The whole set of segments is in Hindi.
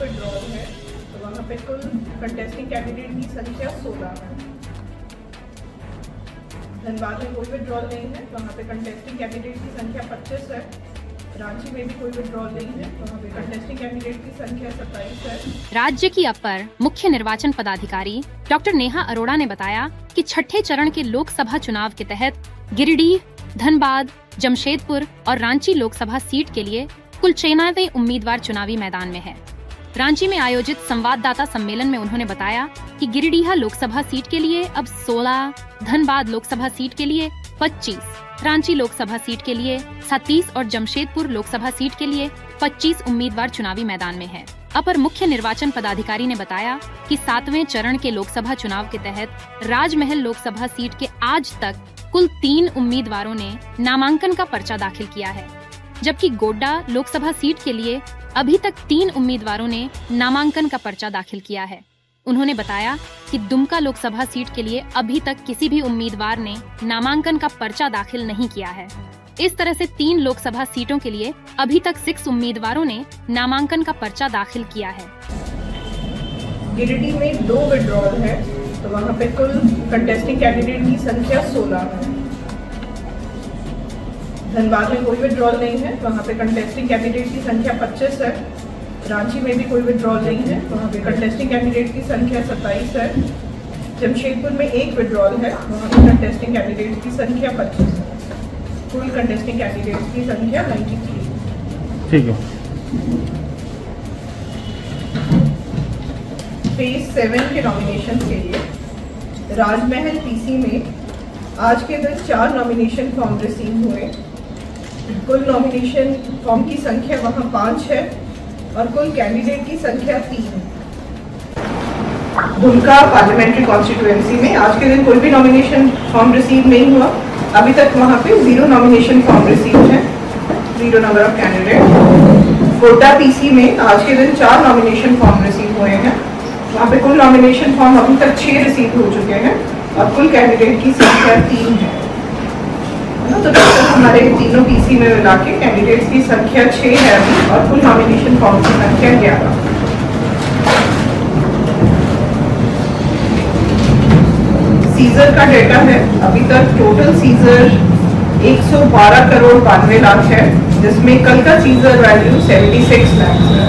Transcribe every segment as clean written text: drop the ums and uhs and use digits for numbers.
विड्रॉल है तो वहाँ पे कुल कंटेस्टिंग कैंडिडेट की संख्या 16 है। धनबाद में कोई विड्रॉल नहीं है, वहाँ पे कंटेस्टिंग कैंडिडेट की संख्या 25 है। रांची में भी कोई विड्रॉल नहीं है, वहाँ पे कंटेस्टिंग कैंडिडेट की संख्या 27 है। राज्य की अपर मुख्य निर्वाचन पदाधिकारी डॉक्टर नेहा अरोड़ा ने बताया कि छठे चरण के लोकसभा चुनाव के तहत गिरिडीह, धनबाद, जमशेदपुर और रांची लोकसभा सीट के लिए कुल 93 उम्मीदवार चुनावी मैदान में है। रांची में आयोजित संवाददाता सम्मेलन में उन्होंने बताया कि गिरिडीह लोकसभा सीट के लिए अब 16, धनबाद लोकसभा सीट के लिए 25, रांची लोकसभा सीट के लिए 37 और जमशेदपुर लोकसभा सीट के लिए 25 उम्मीदवार चुनावी मैदान में है। अपर मुख्य निर्वाचन पदाधिकारी ने बताया कि 7वें चरण के लोकसभा चुनाव के तहत राजमहल लोकसभा सीट के आज तक कुल 3 उम्मीदवारों ने नामांकन का पर्चा दाखिल किया है, जबकि गोड्डा लोकसभा सीट के लिए अभी तक 3 उम्मीदवारों ने नामांकन का पर्चा दाखिल किया है। उन्होंने बताया कि दुमका लोकसभा सीट के लिए अभी तक किसी भी उम्मीदवार ने नामांकन का पर्चा दाखिल नहीं किया है। इस तरह से 3 लोकसभा सीटों के लिए अभी तक 6 उम्मीदवारों ने नामांकन का पर्चा दाखिल किया है। गिरिडीह में 2 विड्रॉल है तो वहाँ पे कुल कंटेस्टिंग कैंडिडेट की संख्या 16 है। धनबाद में कोई विड्रॉल नहीं है, वहाँ पे कंटेस्टिंग कैंडिडेट की संख्या 25 है। रांची में भी कोई विड्रॉल नहीं है, वहाँ पे कंटेस्टिंग कैंडिडेट की संख्या 27 है। जमशेदपुर में 1 विड्रॉल है, वहाँ पे कंटेस्टिंग कैंडिडेट की संख्या 25 है। कुल कंटेस्टिंग कैंडिडेट की संख्या 93। ठीक है। फेज 7 के नॉमिनेशन के लिए राजमहल पीसी में आज के दिन 4 नॉमिनेशन फॉर्म रिसीव हुए। कुल नॉमिनेशन फॉर्म की संख्या वहाँ 5 है और कुल कैंडिडेट की संख्या 3 है। दुमका पार्लियामेंट्री कॉन्स्टिट्यूएंसी में आज के दिन कोई भी नॉमिनेशन फॉर्म रिसीव नहीं हुआ। अभी तक वहाँ पे 0 नॉमिनेशन फॉर्म रिसीव है, 0 number of candidate. Godda PC में आज के दिन 4 नॉमिनेशन फॉर्म रिसीव हुए हैं। वहाँ पे कुल नॉमिनेशन फॉर्म अभी तक 6 रिसीव हो चुके हैं और कुल कैंडिडेट की संख्या 3 है। तो टोटल हमारे तीनों पीसी में मिला के कैंडिडेट्स की संख्या 6 है अभी और कुल नॉमिनेशन फॉर्म की संख्या 11। सीजर का डेटा है, अभी तक टोटल सीजर 112 करोड़ 92 लाख है, जिसमें कल का सीजर वैल्यू 76 लाख है।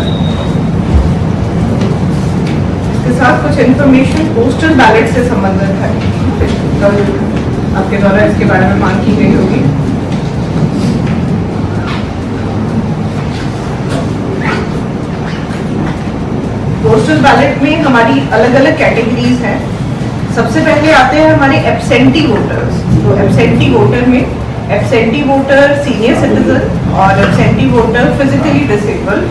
इसके साथ कुछ इन्फॉर्मेशन पोस्टल बैलेट से संबंधित है, कल आपके द्वारा इसके बारे में मांग की गई होगी। पोस्टल बैलेट में हमारी अलग अलग कैटेगरीज हैं। सबसे पहले आते हैं हमारे एब्सेंटी वोटर्स। तो एब्सेंटी वोटर में एब्सेंटी वोटर सीनियर सिटीजन और एब्सेंटी वोटर फिजिकली डिसेबल्ड,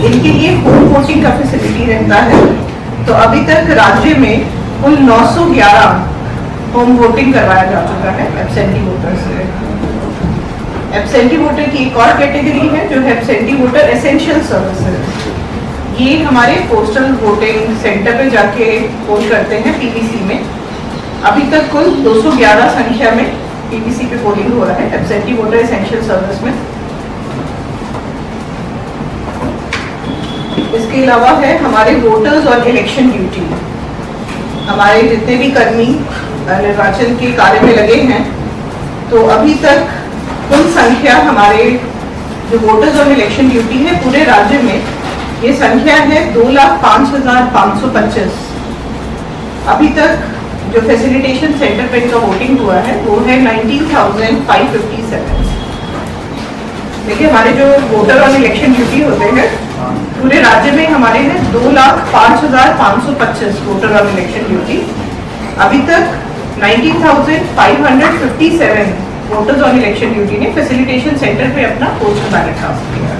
इनके लिए होम वोटिंग का फैसिलिटी रहता है। तो अभी तक राज्य में कुल 911 होम वोटिंग करवाया जा चुका है एब्सेंटी वोटर से। एब्सेंटी वोटर की एक और कैटेगरी है जो है एब्सेंटी वोटर एसेंशियल सर्विसेज। ये हमारे पोस्टल वोटिंग सेंटर पे जाके पोल करते हैं पीवीसी में। अभी तक कुल 211 संख्या में पीवीसी पे पोलिंग हो रहा है एब्सेंटी वोटर एसेंशियल सर्विस में। इसके अलावा है हमारे वोटर्स और इलेक्शन ड्यूटी। हमारे जितने भी कर्मी निर्वाचन के कार्य में लगे हैं, तो अभी तक कुल संख्या हमारे जो वोटर्स और इलेक्शन ड्यूटी है पूरे राज्य में, ये संख्या है 2,05,525। अभी तक जो फैसिलिटेशन सेंटर पे इनका वोटिंग हुआ है वो है 19,557। देखिए हमारे जो वोटर और इलेक्शन ड्यूटी होते हैं पूरे राज्य में हमारे हैं 2,05,525 वोटर और इलेक्शन ड्यूटी। अभी तक 19,557 वोटर्स और इलेक्शन ड्यूटी ने फैसिलिटेशन सेंटर पे अपना पोस्टल बैलेट कास्ट किया है।